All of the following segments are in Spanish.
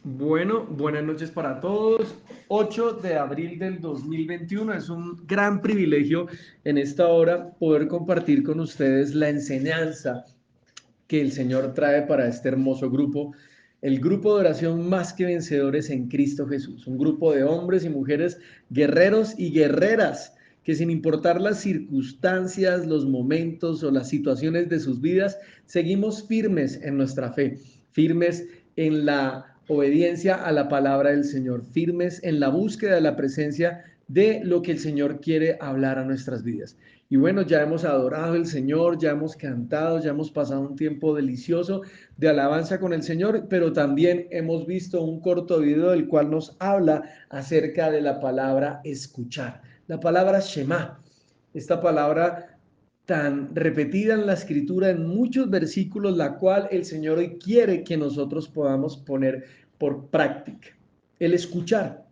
Bueno, buenas noches para todos. 8 de abril del 2021. Es un gran privilegio en esta hora poder compartir con ustedes la enseñanza que el Señor trae para este hermoso grupo, el grupo de oración Más que Vencedores en Cristo Jesús, un grupo de hombres y mujeres guerreros y guerreras que sin importar las circunstancias, los momentos o las situaciones de sus vidas, seguimos firmes en nuestra fe, firmes en la obediencia a la palabra del Señor, firmes en la búsqueda de la presencia de lo que el Señor quiere hablar a nuestras vidas. Y bueno, ya hemos adorado al Señor, ya hemos cantado, ya hemos pasado un tiempo delicioso de alabanza con el Señor, pero también hemos visto un corto video del cual nos habla acerca de la palabra escuchar, la palabra Shema, esta palabra tan repetida en la escritura en muchos versículos, la cual el Señor hoy quiere que nosotros podamos poner por práctica. El escuchar,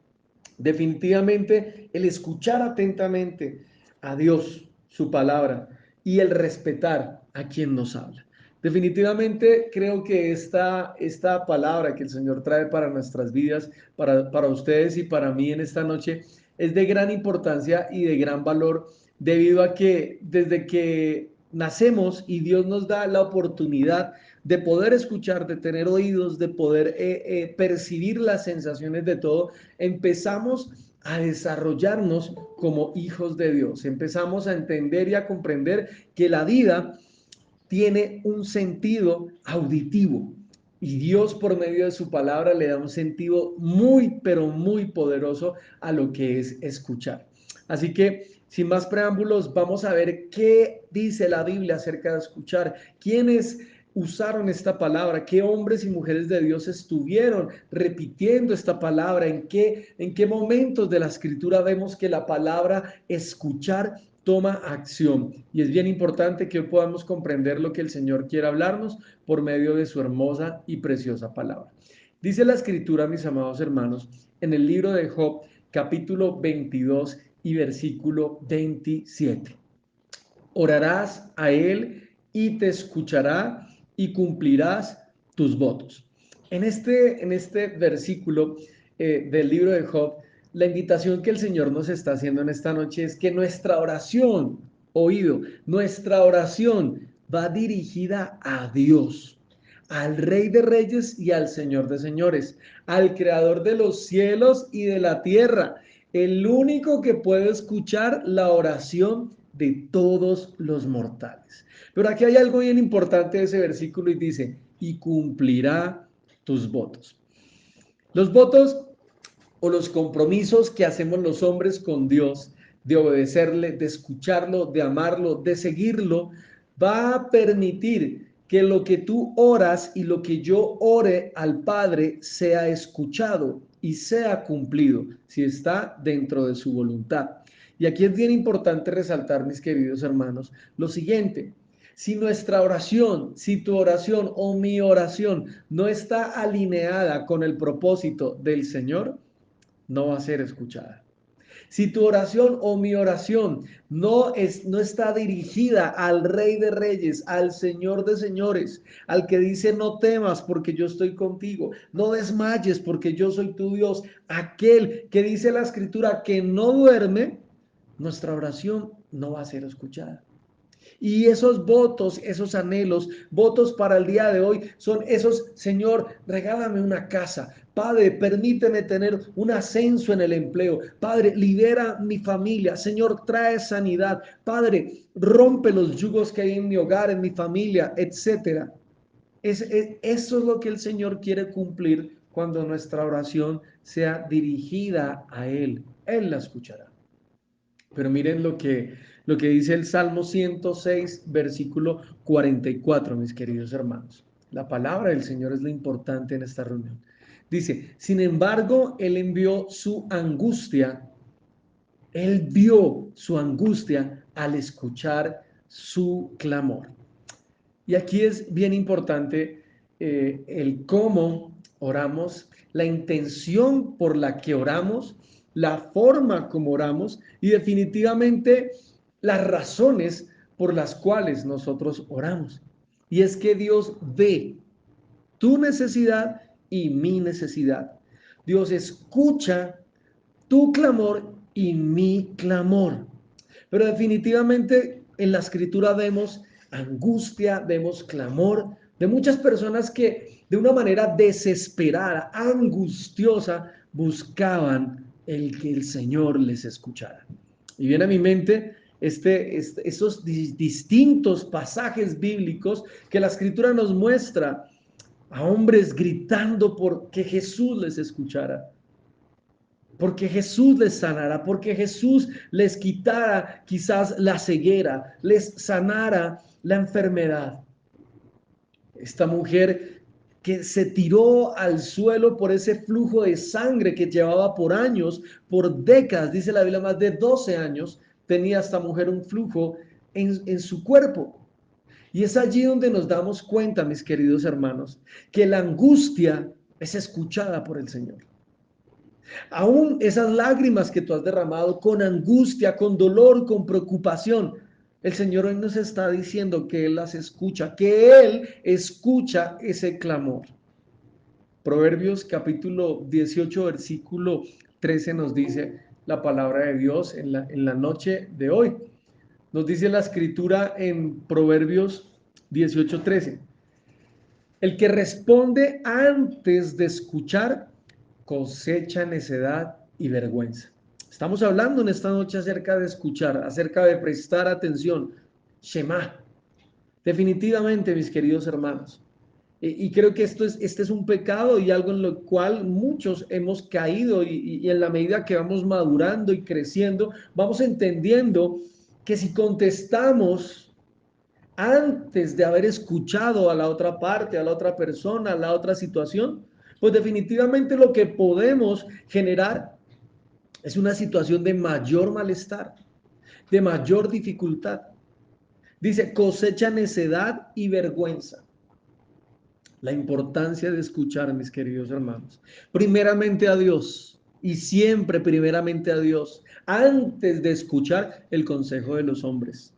definitivamente el escuchar atentamente a Dios, su palabra, y el respetar a quien nos habla. Definitivamente creo que esta palabra que el Señor trae para nuestras vidas, para ustedes y para mí en esta noche, es de gran importancia y de gran valor debido a que desde que nacemos y Dios nos da la oportunidad de poder escuchar, de tener oídos, de poder percibir las sensaciones de todo, empezamos a desarrollarnos como hijos de Dios. Empezamos a entender y a comprender que la vida tiene un sentido auditivo. Y Dios por medio de su palabra le da un sentido muy, pero muy poderoso a lo que es escuchar. Así que, sin más preámbulos, vamos a ver qué dice la Biblia acerca de escuchar. ¿Quiénes usaron esta palabra? ¿Qué hombres y mujeres de Dios estuvieron repitiendo esta palabra? ¿En qué momentos de la escritura vemos que la palabra escuchar toma acción? Y es bien importante que hoy podamos comprender lo que el Señor quiere hablarnos por medio de su hermosa y preciosa palabra. Dice la escritura, mis amados hermanos, en el libro de Job, capítulo 22 y versículo 27. Orarás a él y te escuchará y cumplirás tus votos. En este versículo del libro de Job, la invitación que el Señor nos está haciendo en esta noche es que nuestra oración, oído, nuestra oración va dirigida a Dios, al Rey de Reyes y al Señor de Señores, al Creador de los cielos y de la tierra, el único que puede escuchar la oración de todos los mortales. Pero aquí hay algo bien importante de ese versículo y dice, y cumplirá tus votos. Los votos o los compromisos que hacemos los hombres con Dios, de obedecerle, de escucharlo, de amarlo, de seguirlo, va a permitir que lo que tú oras y lo que yo ore al Padre sea escuchado y sea cumplido, si está dentro de su voluntad. Y aquí es bien importante resaltar, mis queridos hermanos, lo siguiente. Si nuestra oración, si tu oración o mi oración no está alineada con el propósito del Señor, no va a ser escuchada. Si tu oración o mi oración no está dirigida al Rey de Reyes, al Señor de Señores, al que dice no temas porque yo estoy contigo, no desmayes porque yo soy tu Dios, aquel que dice la Escritura que no duerme, nuestra oración no va a ser escuchada. Y esos votos, esos anhelos, votos para el día de hoy son esos: Señor, regálame una casa. Padre, permíteme tener un ascenso en el empleo. Padre, libera mi familia. Señor, trae sanidad. Padre, rompe los yugos que hay en mi hogar, en mi familia, etcétera. Eso es lo que el Señor quiere cumplir cuando nuestra oración sea dirigida a Él. Él la escuchará. Pero miren lo que dice el Salmo 106, versículo 44, mis queridos hermanos. La palabra del Señor es lo importante en esta reunión. Dice, sin embargo, Él envió su angustia, Él vio su angustia al escuchar su clamor. Y aquí es bien importante el cómo oramos, la intención por la que oramos, la forma como oramos y definitivamente las razones por las cuales nosotros oramos. Y es que Dios ve tu necesidad y mi necesidad. Dios escucha tu clamor y mi clamor. Pero definitivamente en la escritura vemos angustia, vemos clamor de muchas personas que de una manera desesperada, angustiosa, buscaban el que el Señor les escuchara. Y viene a mi mente esos distintos pasajes bíblicos que la escritura nos muestra a hombres gritando por que Jesús les escuchara, porque Jesús les sanara, porque Jesús les quitara quizás la ceguera, les sanara la enfermedad. Esta mujer que se tiró al suelo por ese flujo de sangre que llevaba por años, por décadas, dice la Biblia, más de 12 años, tenía esta mujer un flujo en su cuerpo. Y es allí donde nos damos cuenta, mis queridos hermanos, que la angustia es escuchada por el Señor. Aún esas lágrimas que tú has derramado con angustia, con dolor, con preocupación, el Señor hoy nos está diciendo que Él las escucha, que Él escucha ese clamor. Proverbios capítulo 18, versículo 13 nos dice la palabra de Dios en la noche de hoy. Nos dice la escritura en Proverbios 18:13. El que responde antes de escuchar cosecha necedad y vergüenza. Estamos hablando en esta noche acerca de escuchar, acerca de prestar atención. Shema. Definitivamente, mis queridos hermanos. Y creo que este es un pecado y algo en lo cual muchos hemos caído y en la medida que vamos madurando y creciendo, vamos entendiendo que si contestamos antes de haber escuchado a la otra parte, a la otra persona, a la otra situación, pues definitivamente lo que podemos generar es una situación de mayor malestar, de mayor dificultad. Dice, cosecha necedad y vergüenza. La importancia de escuchar, mis queridos hermanos. Primeramente a Dios y siempre primeramente a Dios, antes de escuchar el consejo de los hombres.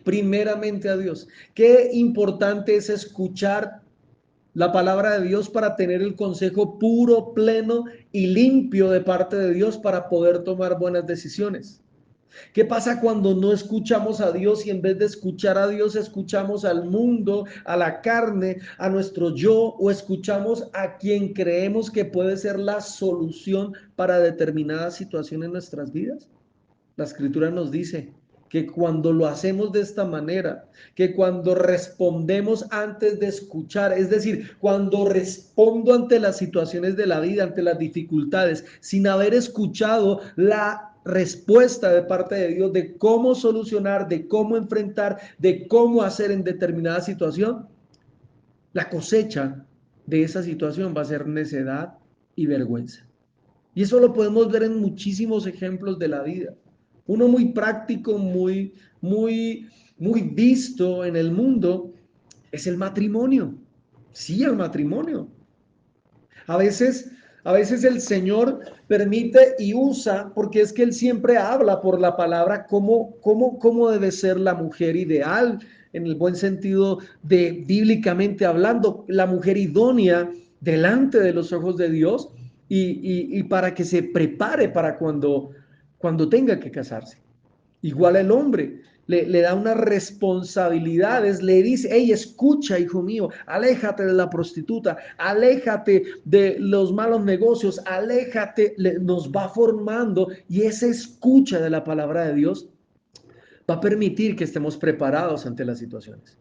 Primeramente a Dios. Qué importante es escuchar la palabra de Dios para tener el consejo puro, pleno y limpio de parte de Dios para poder tomar buenas decisiones. ¿Qué pasa cuando no escuchamos a Dios y en vez de escuchar a Dios escuchamos al mundo, a la carne, a nuestro yo o escuchamos a quien creemos que puede ser la solución para determinada situación en nuestras vidas? La escritura nos dice que cuando lo hacemos de esta manera, que cuando respondemos antes de escuchar, es decir, cuando respondo ante las situaciones de la vida, ante las dificultades, sin haber escuchado la respuesta de parte de Dios de cómo solucionar, de cómo enfrentar, de cómo hacer en determinada situación, la cosecha de esa situación va a ser necedad y vergüenza. Y eso lo podemos ver en muchísimos ejemplos de la vida. Uno muy práctico, muy visto en el mundo es el matrimonio. Sí, el matrimonio. A veces, a veces el Señor permite y usa, porque es que Él siempre habla por la palabra cómo debe ser la mujer ideal, en el buen sentido de bíblicamente hablando, la mujer idónea delante de los ojos de Dios y para que se prepare para cuando tenga que casarse. Igual el hombre le da unas responsabilidades, le dice, hey, escucha, hijo mío, aléjate de la prostituta, aléjate de los malos negocios, aléjate, nos va formando y esa escucha de la palabra de Dios va a permitir que estemos preparados ante las situaciones.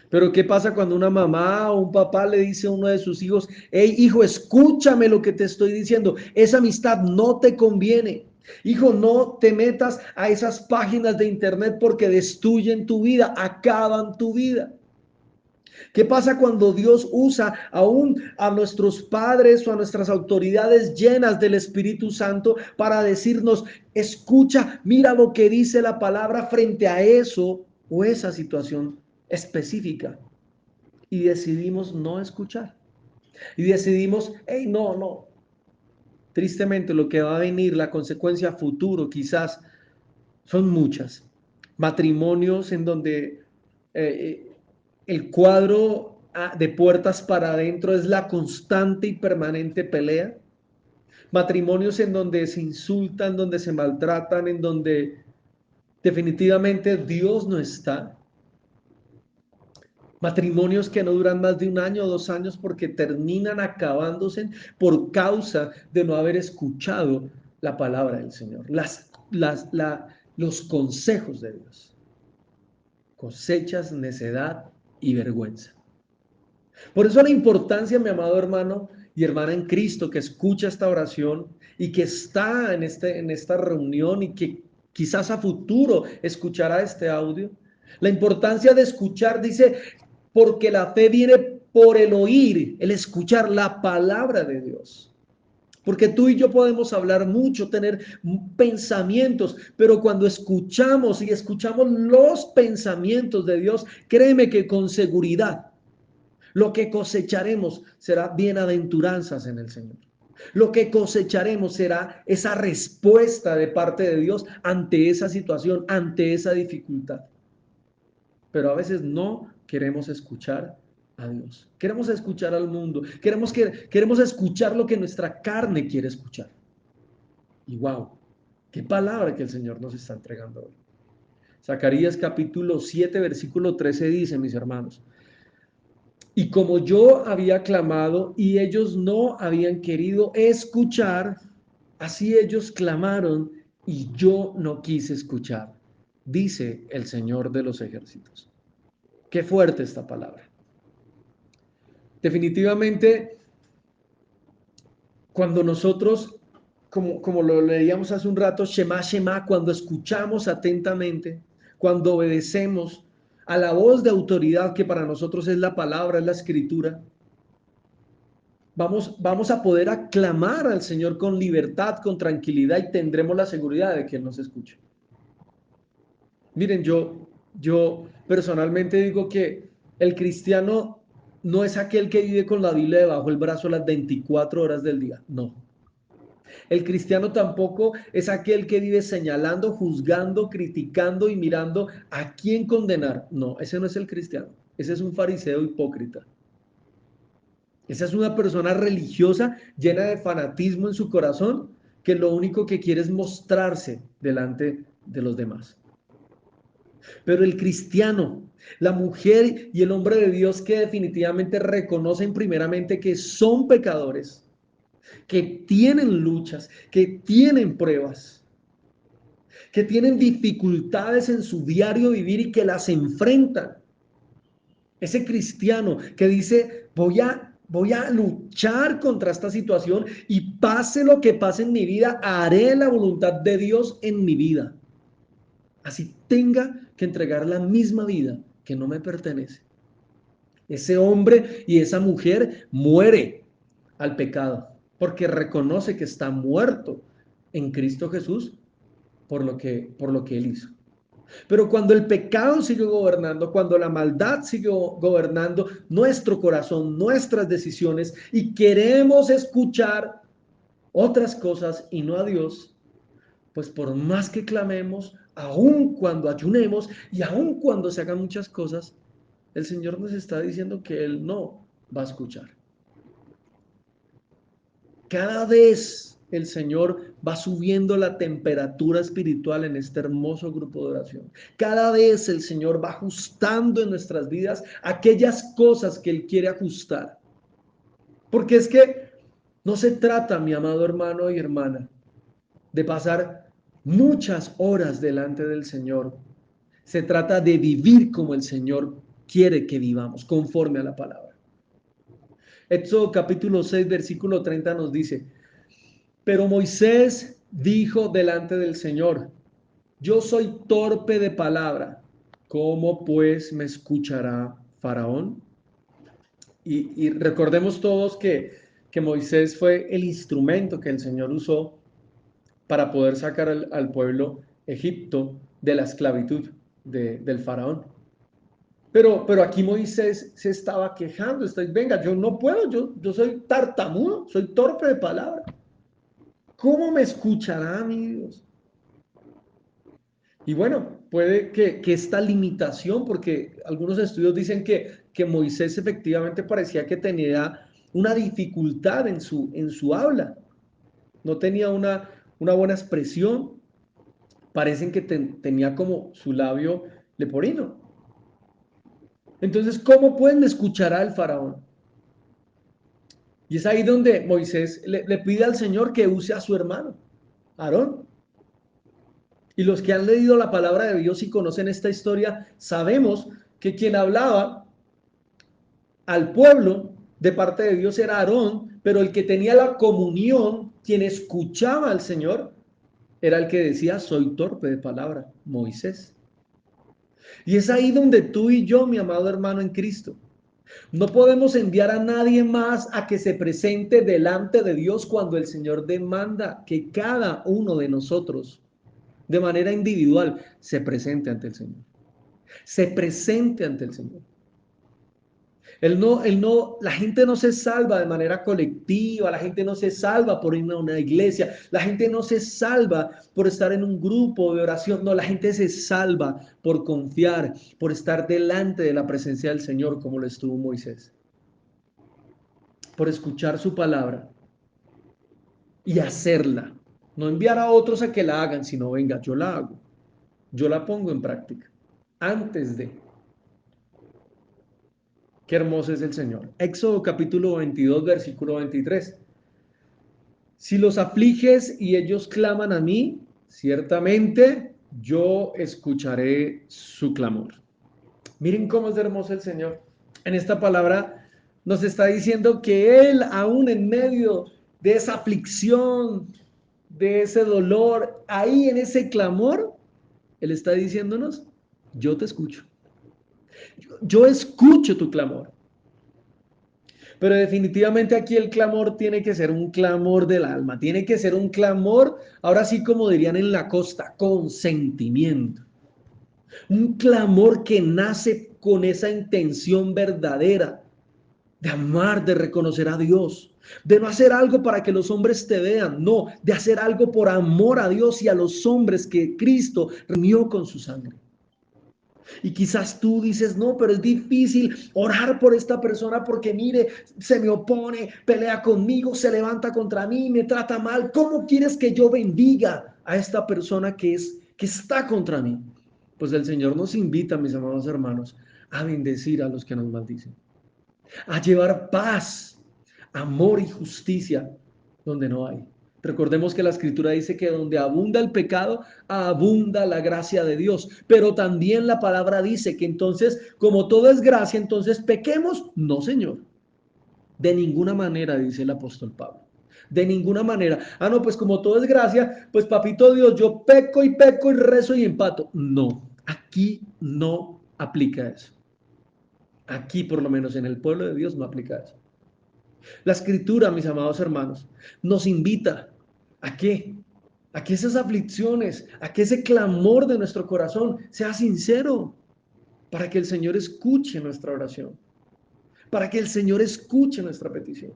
Pero ¿qué pasa cuando una mamá o un papá le dice a uno de sus hijos, hey, hijo, escúchame lo que te estoy diciendo, esa amistad no te conviene? Hijo, no te metas a esas páginas de internet porque destruyen tu vida, acaban tu vida. ¿Qué pasa cuando Dios usa aún a nuestros padres o a nuestras autoridades llenas del Espíritu Santo para decirnos, escucha, mira lo que dice la palabra frente a eso o esa situación específica? Y decidimos no escuchar. Y decidimos, hey, no. Tristemente lo que va a venir, la consecuencia futuro quizás son muchas. Matrimonios en donde el cuadro de puertas para adentro es la constante y permanente pelea. Matrimonios en donde se insultan, donde se maltratan, en donde definitivamente Dios no está. Matrimonios que no duran más de 1 año o 2 años porque terminan acabándose por causa de no haber escuchado la palabra del Señor, los consejos de Dios. Cosechas necedad y vergüenza. Por eso la importancia, mi amado hermano y hermana en Cristo, que escucha esta oración y que está en esta reunión y que quizás a futuro escuchará este audio. La importancia de escuchar, dice, porque la fe viene por el oír, el escuchar la palabra de Dios. Porque tú y yo podemos hablar mucho, tener pensamientos, pero cuando escuchamos y escuchamos los pensamientos de Dios, créeme que con seguridad lo que cosecharemos será bienaventuranzas en el Señor. Lo que cosecharemos será esa respuesta de parte de Dios ante esa situación, ante esa dificultad. Pero a veces no queremos escuchar a Dios. Queremos escuchar al mundo. Queremos escuchar lo que nuestra carne quiere escuchar. Y wow, qué palabra que el Señor nos está entregando hoy. Zacarías capítulo 7, versículo 13 dice, mis hermanos, y como yo había clamado y ellos no habían querido escuchar, así ellos clamaron y yo no quise escuchar, dice el Señor de los ejércitos. Qué fuerte esta palabra. Definitivamente, cuando nosotros, como lo leíamos hace un rato, Shema, Shema, cuando escuchamos atentamente, cuando obedecemos a la voz de autoridad que para nosotros es la palabra, es la escritura, vamos a poder aclamar al Señor con libertad, con tranquilidad y tendremos la seguridad de que Él nos escuche. Miren, yo personalmente digo que el cristiano no es aquel que vive con la Biblia debajo del brazo las 24 horas del día, no. El cristiano tampoco es aquel que vive señalando, juzgando, criticando y mirando a quién condenar. No, ese no es el cristiano. Ese es un fariseo hipócrita. Esa es una persona religiosa llena de fanatismo en su corazón que lo único que quiere es mostrarse delante de los demás. Pero el cristiano, la mujer y el hombre de Dios que definitivamente reconocen primeramente que son pecadores, que tienen luchas, que tienen pruebas, que tienen dificultades en su diario vivir y que las enfrentan. Ese cristiano que dice, voy a luchar contra esta situación y pase lo que pase en mi vida, haré la voluntad de Dios en mi vida. Así tenga que entregar la misma vida que no me pertenece. Ese hombre y esa mujer muere al pecado porque reconoce que está muerto en Cristo Jesús por lo que él hizo. Pero cuando el pecado sigue gobernando, cuando la maldad sigue gobernando nuestro corazón, nuestras decisiones y queremos escuchar otras cosas y no a Dios, pues por más que clamemos, aun cuando ayunemos y aun cuando se hagan muchas cosas, el Señor nos está diciendo que Él no va a escuchar. Cada vez el Señor va subiendo la temperatura espiritual en este hermoso grupo de oración. Cada vez el Señor va ajustando en nuestras vidas aquellas cosas que Él quiere ajustar. Porque es que no se trata, mi amado hermano y hermana, de pasar muchas horas delante del Señor. Se trata de vivir como el Señor quiere que vivamos, conforme a la palabra. Éxodo capítulo 6, versículo 30 nos dice, pero Moisés dijo delante del Señor, yo soy torpe de palabra, ¿cómo pues me escuchará Faraón? Y recordemos todos que Moisés fue el instrumento que el Señor usó para poder sacar al pueblo Egipto de la esclavitud del Faraón. Pero aquí Moisés se estaba quejando, venga, yo no puedo, yo soy tartamudo, soy torpe de palabra. ¿Cómo me escuchará mi Dios? Y bueno, puede que esta limitación, porque algunos estudios dicen que que Moisés efectivamente parecía que tenía una dificultad en su habla. No tenía una buena expresión. Parecen que tenía como su labio leporino. Entonces, ¿cómo pueden escuchar al faraón? Y es ahí donde Moisés le pide al Señor que use a su hermano, Aarón. Y los que han leído la palabra de Dios y conocen esta historia, sabemos que quien hablaba al pueblo de parte de Dios era Aarón, pero el que tenía la comunión, quien escuchaba al Señor, era el que decía, soy torpe de palabra, Moisés. Y es ahí donde tú y yo, mi amado hermano en Cristo, no podemos enviar a nadie más a que se presente delante de Dios cuando el Señor demanda que cada uno de nosotros, de manera individual, se presente ante el Señor. Se presente ante el Señor. La gente no se salva de manera colectiva, la gente no se salva por ir a una iglesia, la gente no se salva por estar en un grupo de oración, no, la gente se salva por confiar, por estar delante de la presencia del Señor como lo estuvo Moisés, por escuchar su palabra y hacerla, no enviar a otros a que la hagan, sino venga, yo la hago, yo la pongo en práctica, antes de. Qué hermoso es el Señor. Éxodo capítulo 22, versículo 23. Si los afliges y ellos claman a mí, ciertamente yo escucharé su clamor. Miren cómo es hermoso el Señor. En esta palabra nos está diciendo que Él, aún en medio de esa aflicción, de ese dolor, ahí en ese clamor, Él está diciéndonos, yo te escucho. Yo escucho tu clamor. Pero definitivamente aquí el clamor tiene que ser un clamor del alma, tiene que ser un clamor, ahora sí como dirían en la costa, con sentimiento. Un clamor que nace con esa intención verdadera de amar, de reconocer a Dios, de no hacer algo para que los hombres te vean, no, de hacer algo por amor a Dios y a los hombres que Cristo reunió con su sangre. Y quizás tú dices, no, pero es difícil orar por esta persona porque mire, se me opone, pelea conmigo, se levanta contra mí, me trata mal. ¿Cómo quieres que yo bendiga a esta persona que está contra mí? Pues el Señor nos invita, mis amados hermanos, a bendecir a los que nos maldicen, a llevar paz, amor y justicia donde no hay. Recordemos que la escritura dice que donde abunda el pecado, abunda la gracia de Dios. Pero también la palabra dice que entonces, como todo es gracia, entonces pequemos. No, Señor. De ninguna manera, dice el apóstol Pablo. De ninguna manera. Ah, no, pues como todo es gracia, pues papito Dios, yo peco y rezo y empato. No, aquí no aplica eso. Aquí, por lo menos en el pueblo de Dios, no aplica eso. La escritura, mis amados hermanos, nos invita a qué? A que esas aflicciones, a que ese clamor de nuestro corazón sea sincero, para que el Señor escuche nuestra oración, para que el Señor escuche nuestra petición.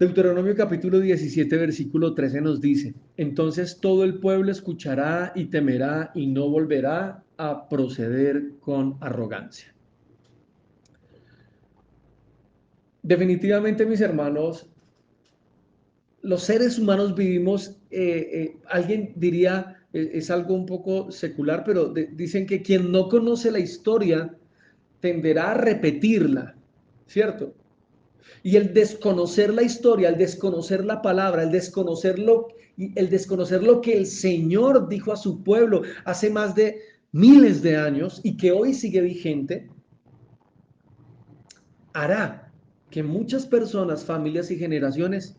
Deuteronomio capítulo 17, versículo 13 nos dice, entonces todo el pueblo escuchará y temerá y no volverá a proceder con arrogancia. Definitivamente, mis hermanos, los seres humanos vivimos, alguien diría, es algo un poco secular, pero dicen que quien no conoce la historia tenderá a repetirla, ¿cierto? Y el desconocer la historia, el desconocer la palabra, el desconocer lo que el Señor dijo a su pueblo hace más de miles de años y que hoy sigue vigente, hará que muchas personas, familias y generaciones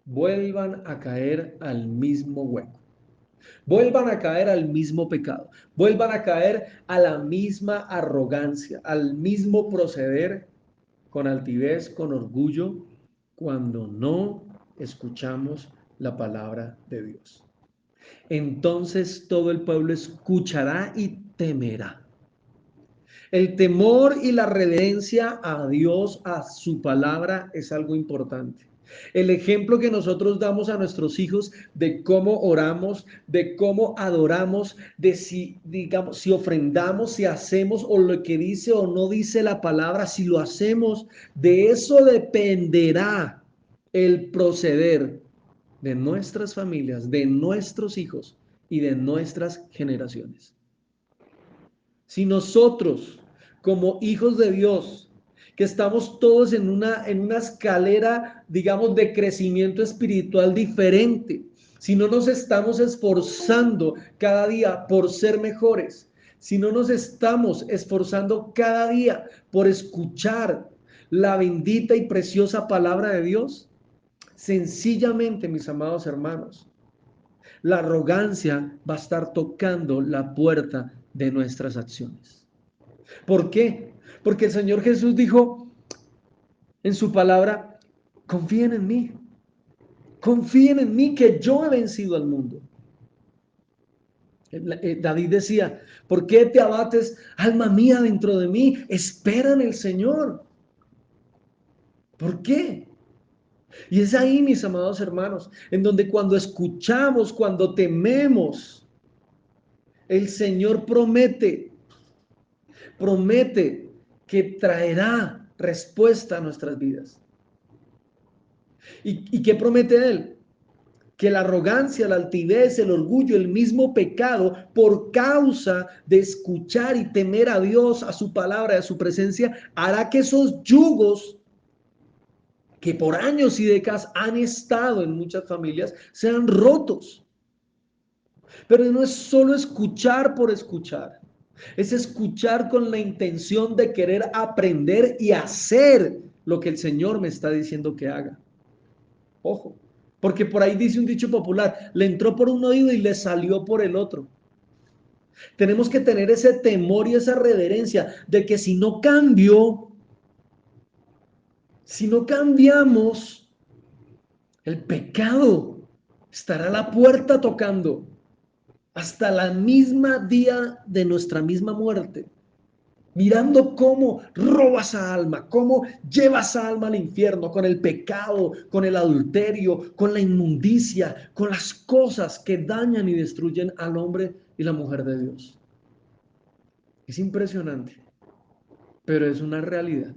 vuelvan a caer al mismo hueco, vuelvan a caer al mismo pecado, vuelvan a caer a la misma arrogancia, al mismo proceder con altivez, con orgullo, cuando no escuchamos la palabra de Dios. Entonces todo el pueblo escuchará y temerá. El temor y la reverencia a Dios, a su palabra, es algo importante. El ejemplo que nosotros damos a nuestros hijos de cómo oramos, de cómo adoramos, de si, digamos, si ofrendamos, si hacemos o lo que dice o no dice la palabra, si lo hacemos, de eso dependerá el proceder de nuestras familias, de nuestros hijos y de nuestras generaciones. Si nosotros, como hijos de Dios, que estamos todos en una escalera, digamos, de crecimiento espiritual diferente, si no nos estamos esforzando cada día por ser mejores, si no nos estamos esforzando cada día por escuchar la bendita y preciosa palabra de Dios, sencillamente, mis amados hermanos, la arrogancia va a estar tocando la puerta de nuestras acciones. ¿Por qué? Porque el Señor Jesús dijo en su palabra, confíen en mí que yo he vencido al mundo. David decía, ¿por qué te abates, alma mía, dentro de mí? Espera en el Señor. ¿Por qué? Y es ahí, mis amados hermanos, en donde cuando escuchamos, cuando tememos, el Señor promete que traerá respuesta a nuestras vidas. ¿Y qué promete Él? Que la arrogancia, la altivez, el orgullo, el mismo pecado, por causa de escuchar y temer a Dios, a su palabra, a su presencia, hará que esos yugos que por años y décadas han estado en muchas familias sean rotos. Pero no es solo escuchar por escuchar. Es escuchar con la intención de querer aprender y hacer lo que el Señor me está diciendo que haga. Ojo, porque por ahí dice un dicho popular, le entró por un oído y le salió por el otro. Tenemos que tener ese temor y esa reverencia de que si no cambio, si no cambiamos, el pecado estará a la puerta tocando hasta la misma día de nuestra misma muerte, mirando cómo roba esa alma, cómo lleva esa alma al infierno con el pecado, con el adulterio, con la inmundicia, con las cosas que dañan y destruyen al hombre y la mujer de Dios. Es impresionante, pero es una realidad.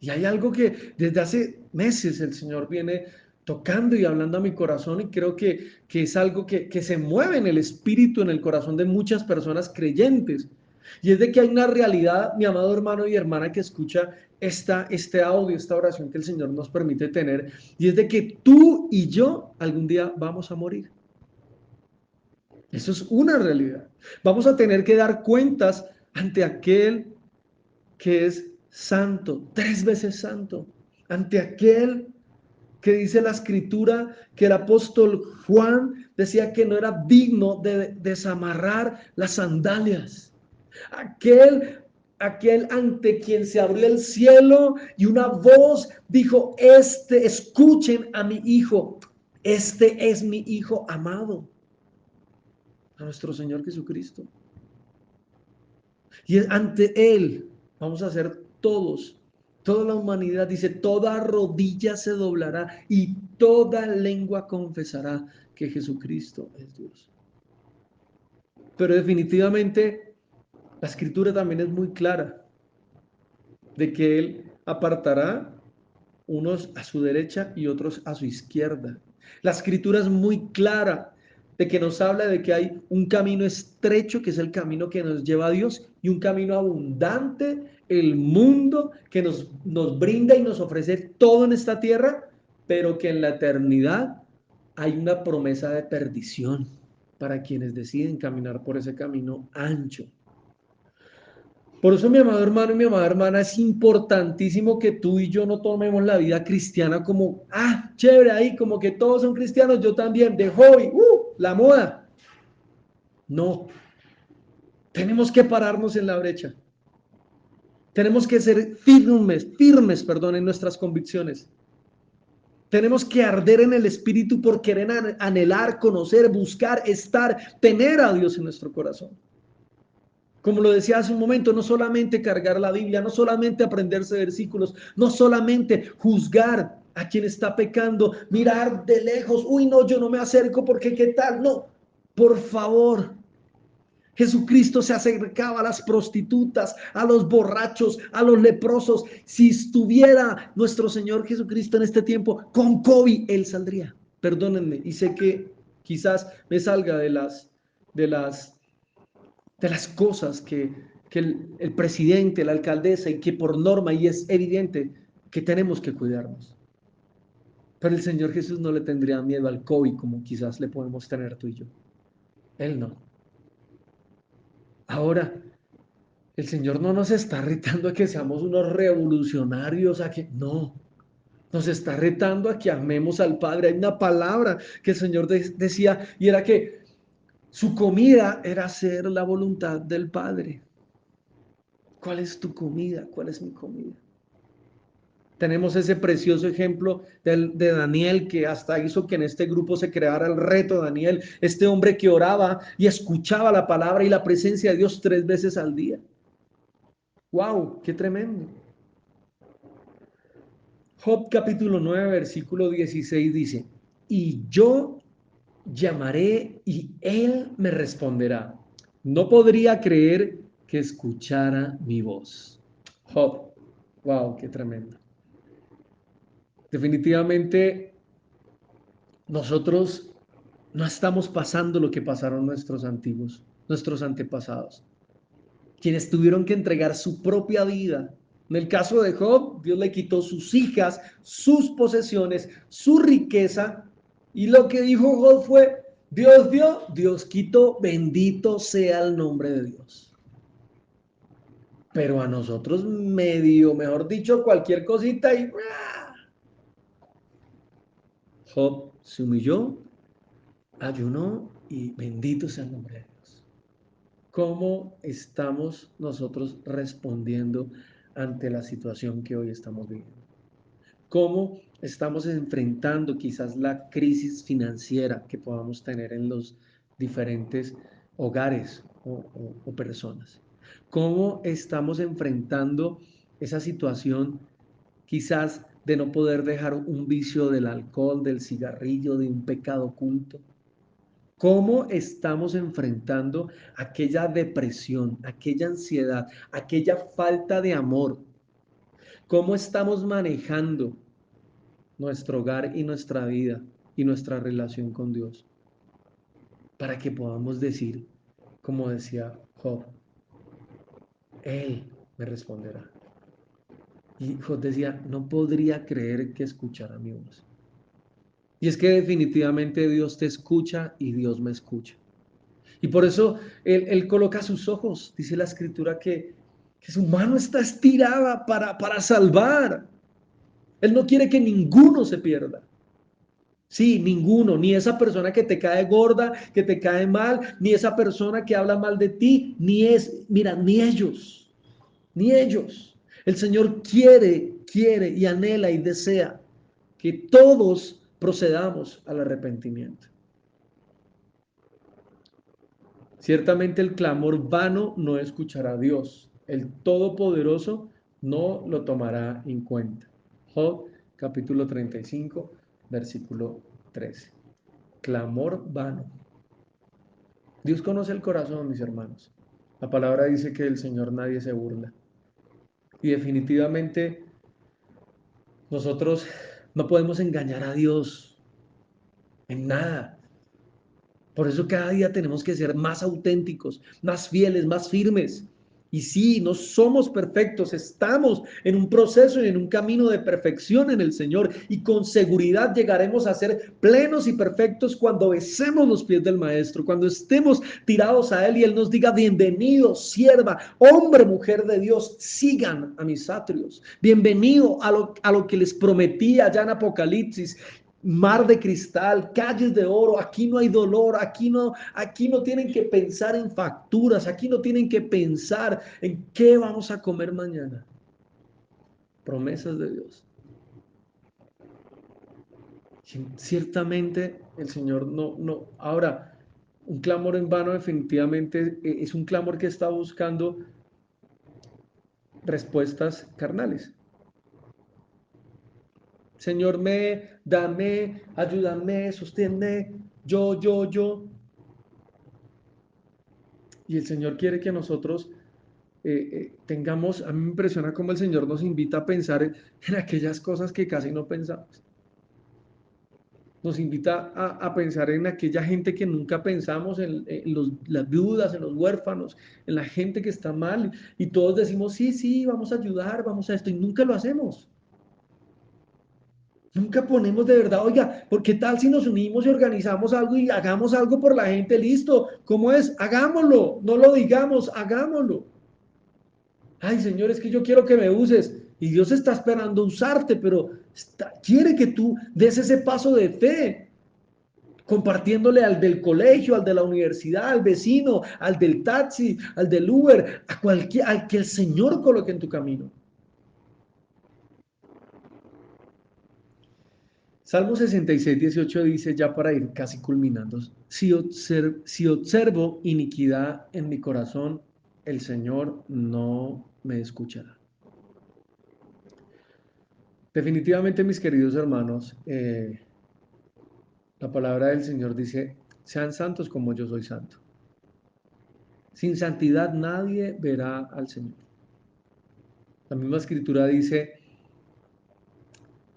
Y hay algo que desde hace meses el Señor viene tocando y hablando a mi corazón y creo que es algo que se mueve en el espíritu, en el corazón de muchas personas creyentes. Y es de que hay una realidad, mi amado hermano y hermana que escucha este audio, esta oración que el Señor nos permite tener, y es de que tú y yo algún día vamos a morir. Eso es una realidad. Vamos a tener que dar cuentas ante aquel que es santo, 3 veces santo, ante aquel que dice la escritura que el apóstol Juan decía que no era digno de desamarrar las sandalias. Aquel ante quien se abrió el cielo y una voz dijo, escuchen a mi hijo, este es mi hijo amado, a nuestro Señor Jesucristo. Y ante Él vamos a ser todos, toda la humanidad, dice, toda rodilla se doblará y toda lengua confesará que Jesucristo es Dios. Pero definitivamente la escritura también es muy clara de que Él apartará unos a su derecha y otros a su izquierda. La escritura es muy clara de que nos habla de que hay un camino estrecho, que es el camino que nos lleva a Dios, y un camino abundante, el mundo que nos brinda y nos ofrece todo en esta tierra, pero que en la eternidad hay una promesa de perdición para quienes deciden caminar por ese camino ancho. Por eso, mi amado hermano y mi amada hermana, es importantísimo que tú y yo no tomemos la vida cristiana como, chévere, ahí, como que todos son cristianos, yo también, de hobby, la moda. No, tenemos que pararnos en la brecha. Tenemos que ser firmes, perdón, en nuestras convicciones. Tenemos que arder en el espíritu por querer anhelar, conocer, buscar, estar, tener a Dios en nuestro corazón. Como lo decía hace un momento, no solamente cargar la Biblia, no solamente aprenderse versículos, no solamente juzgar, a quien está pecando, mirar de lejos, uy, no, yo no me acerco porque qué tal, no, por favor. Jesucristo se acercaba a las prostitutas, a los borrachos, a los leprosos. Si estuviera nuestro Señor Jesucristo en este tiempo con COVID, Él saldría. Perdónenme, y sé que quizás me salga de las, de las cosas que el presidente, la alcaldesa, y que por norma, y es evidente que tenemos que cuidarnos. Pero el Señor Jesús no le tendría miedo al COVID como quizás le podemos tener tú y yo. Él no. Ahora, el Señor no nos está retando a que seamos unos revolucionarios, a que no, nos está retando a que amemos al Padre. Hay una palabra que el Señor decía y era que su comida era hacer la voluntad del Padre. ¿Cuál es tu comida? ¿Cuál es mi comida? Tenemos ese precioso ejemplo de Daniel, que hasta hizo que en este grupo se creara el reto Daniel, este hombre que oraba y escuchaba la palabra y la presencia de Dios 3 veces al día. ¡Wow! ¡Qué tremendo! Job capítulo 9, versículo 16 dice, y yo llamaré y él me responderá. No podría creer que escuchara mi voz. Job, wow, qué tremendo. Definitivamente nosotros no estamos pasando lo que pasaron nuestros antiguos, nuestros antepasados, quienes tuvieron que entregar su propia vida. En el caso de Job, Dios le quitó sus hijas, sus posesiones, su riqueza, y lo que dijo Job fue, Dios dio, Dios quitó, bendito sea el nombre de Dios. Pero a nosotros medio, mejor dicho, cualquier cosita y Job se humilló, ayunó y bendito sea el nombre de Dios. ¿Cómo estamos nosotros respondiendo ante la situación que hoy estamos viviendo? ¿Cómo estamos enfrentando quizás la crisis financiera que podamos tener en los diferentes hogares o personas? ¿Cómo estamos enfrentando esa situación quizás de no poder dejar un vicio del alcohol, del cigarrillo, de un pecado oculto? ¿Cómo estamos enfrentando aquella depresión, aquella ansiedad, aquella falta de amor? ¿Cómo estamos manejando nuestro hogar y nuestra vida y nuestra relación con Dios? Para que podamos decir, como decía Job, Él me responderá. Y Job decía, no podría creer que escuchara mi voz. Y es que definitivamente Dios te escucha y Dios me escucha. Y por eso él coloca sus ojos, dice la escritura, que su mano está estirada para salvar. Él no quiere que ninguno se pierda. Sí, ninguno, ni esa persona que te cae gorda, que te cae mal, ni esa persona que habla mal de ti, mira, ni ellos, ni ellos. El Señor quiere y anhela y desea que todos procedamos al arrepentimiento. Ciertamente el clamor vano no escuchará a Dios. El Todopoderoso no lo tomará en cuenta. Job capítulo 35, versículo 13. Clamor vano. Dios conoce el corazón, mis hermanos. La palabra dice que del Señor nadie se burla. Y definitivamente nosotros no podemos engañar a Dios en nada. Por eso cada día tenemos que ser más auténticos, más fieles, más firmes. Y sí, no somos perfectos, estamos en un proceso y en un camino de perfección en el Señor y con seguridad llegaremos a ser plenos y perfectos cuando besemos los pies del Maestro, cuando estemos tirados a Él y Él nos diga, bienvenido, sierva, hombre, mujer de Dios, sigan a mis atrios. Bienvenido a lo que les prometí allá en Apocalipsis, mar de cristal, calles de oro, aquí no hay dolor, aquí no tienen que pensar en facturas, aquí no tienen que pensar en qué vamos a comer mañana. Promesas de Dios. Ciertamente el Señor no. Ahora, un clamor en vano definitivamente es un clamor que está buscando respuestas carnales. Señor, dame, ayúdame, sosténme, yo. Y el Señor quiere que nosotros tengamos, a mí me impresiona cómo el Señor nos invita a pensar en aquellas cosas que casi no pensamos. Nos invita a pensar en aquella gente que nunca pensamos, las viudas, en los huérfanos, en la gente que está mal. Y todos decimos, sí, sí, vamos a ayudar, vamos a esto, y nunca lo hacemos. Nunca ponemos de verdad, oiga, ¿por qué tal si nos unimos y organizamos algo y hagamos algo por la gente? Listo, ¿cómo es? Hagámoslo, no lo digamos, hagámoslo. Ay, Señor, es que yo quiero que me uses. Y Dios está esperando usarte, pero quiere que tú des ese paso de fe, compartiéndole al del colegio, al de la universidad, al vecino, al del taxi, al del Uber, al que el Señor coloque en tu camino. Salmo 66, 18 dice, ya para ir casi culminando, si observo iniquidad en mi corazón, el Señor no me escuchará. Definitivamente, mis queridos hermanos, la palabra del Señor dice, sean santos como yo soy santo. Sin santidad nadie verá al Señor. La misma escritura dice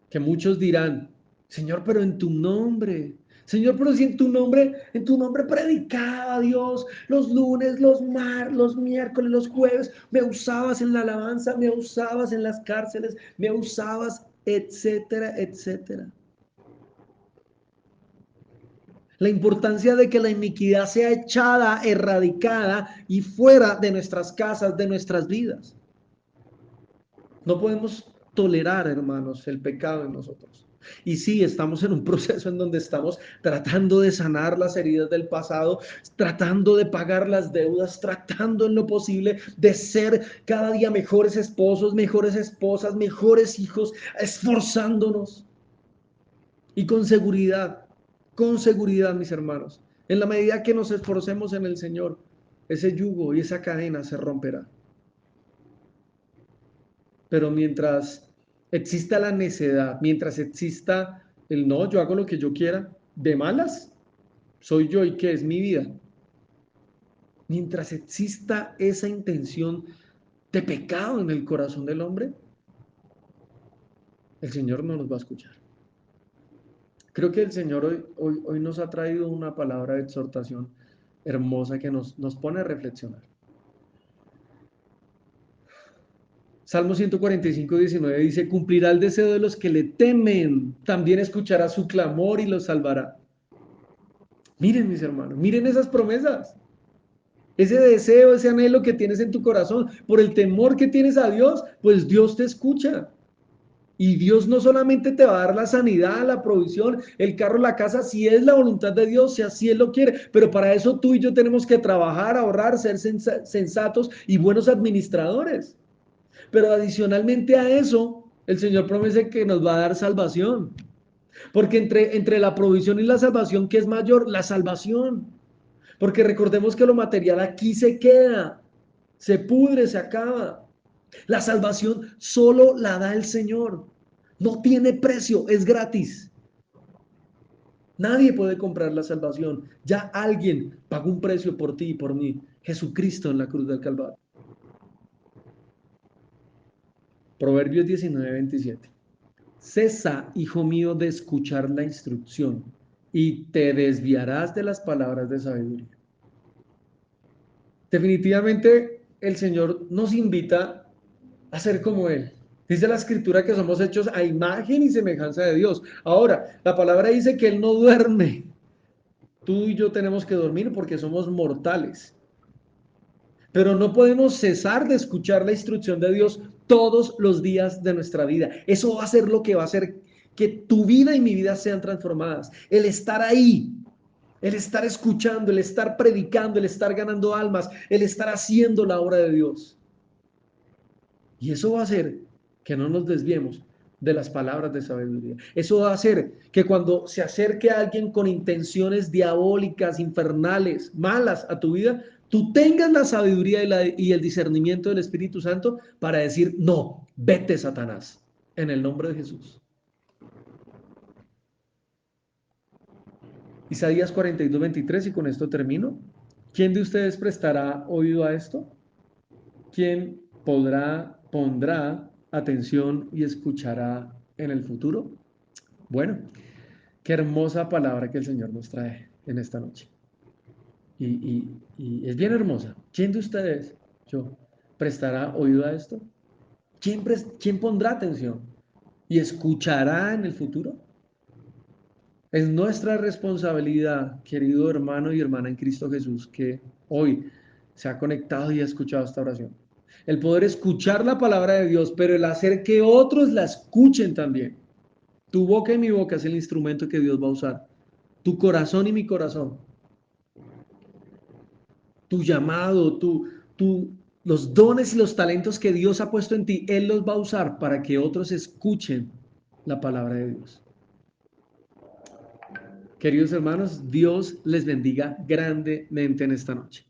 que muchos dirán, Señor, pero en tu nombre, Señor, pero si en tu nombre predicaba Dios los lunes, los miércoles, los jueves, me usabas en la alabanza, me usabas en las cárceles, me usabas, etcétera, etcétera. La importancia de que la iniquidad sea echada, erradicada y fuera de nuestras casas, de nuestras vidas. No podemos tolerar, hermanos, el pecado en nosotros. Y sí, estamos en un proceso en donde estamos tratando de sanar las heridas del pasado, tratando de pagar las deudas, tratando en lo posible de ser cada día mejores esposos, mejores esposas, mejores hijos, esforzándonos. Y con seguridad, mis hermanos, en la medida que nos esforcemos en el Señor, ese yugo y esa cadena se romperá. Pero mientras exista la necedad, mientras exista el no, yo hago lo que yo quiera, de malas, soy yo y qué es mi vida. Mientras exista esa intención de pecado en el corazón del hombre, el Señor no nos va a escuchar. Creo que el Señor hoy nos ha traído una palabra de exhortación hermosa que nos pone a reflexionar. Salmo 145, 19 dice, cumplirá el deseo de los que le temen, también escuchará su clamor y los salvará. Miren, mis hermanos, miren esas promesas. Ese deseo, ese anhelo que tienes en tu corazón, por el temor que tienes a Dios, pues Dios te escucha. Y Dios no solamente te va a dar la sanidad, la provisión, el carro, la casa, si es la voluntad de Dios, si así Él lo quiere. Pero para eso tú y yo tenemos que trabajar, ahorrar, ser sensatos y buenos administradores. Pero adicionalmente a eso, el Señor promete que nos va a dar salvación. Porque entre la provisión y la salvación, ¿qué es mayor? La salvación. Porque recordemos que lo material aquí se queda, se pudre, se acaba. La salvación solo la da el Señor. No tiene precio, es gratis. Nadie puede comprar la salvación. Ya alguien pagó un precio por ti y por mí. Jesucristo en la cruz del Calvario. Proverbios 19, 27. Cesa, hijo mío, de escuchar la instrucción y te desviarás de las palabras de sabiduría. Definitivamente el Señor nos invita a ser como Él. Dice la escritura que somos hechos a imagen y semejanza de Dios. Ahora, la palabra dice que Él no duerme. Tú y yo tenemos que dormir porque somos mortales. Pero no podemos cesar de escuchar la instrucción de Dios todos los días de nuestra vida. Eso va a ser lo que va a hacer que tu vida y mi vida sean transformadas. El estar ahí, el estar escuchando, el estar predicando, el estar ganando almas, el estar haciendo la obra de Dios. Y eso va a hacer que no nos desviemos de las palabras de sabiduría. Eso va a hacer que cuando se acerque a alguien con intenciones diabólicas, infernales, malas a tu vida, tú tengas la sabiduría y el discernimiento del Espíritu Santo para decir, no, vete Satanás, en el nombre de Jesús. Isaías 42:23, y con esto termino. ¿Quién de ustedes prestará oído a esto? ¿Quién pondrá atención y escuchará en el futuro? Bueno, qué hermosa palabra que el Señor nos trae en esta noche. Y es bien hermosa. ¿Quién de ustedes, yo, prestará oído a esto? ¿Quién pondrá atención y escuchará en el futuro? Es nuestra responsabilidad, querido hermano y hermana en Cristo Jesús, que hoy se ha conectado y ha escuchado esta oración. El poder escuchar la palabra de Dios, pero el hacer que otros la escuchen también. Tu boca y mi boca es el instrumento que Dios va a usar. Tu corazón y mi corazón. Tu llamado, los dones y los talentos que Dios ha puesto en ti, Él los va a usar para que otros escuchen la palabra de Dios. Queridos hermanos, Dios les bendiga grandemente en esta noche.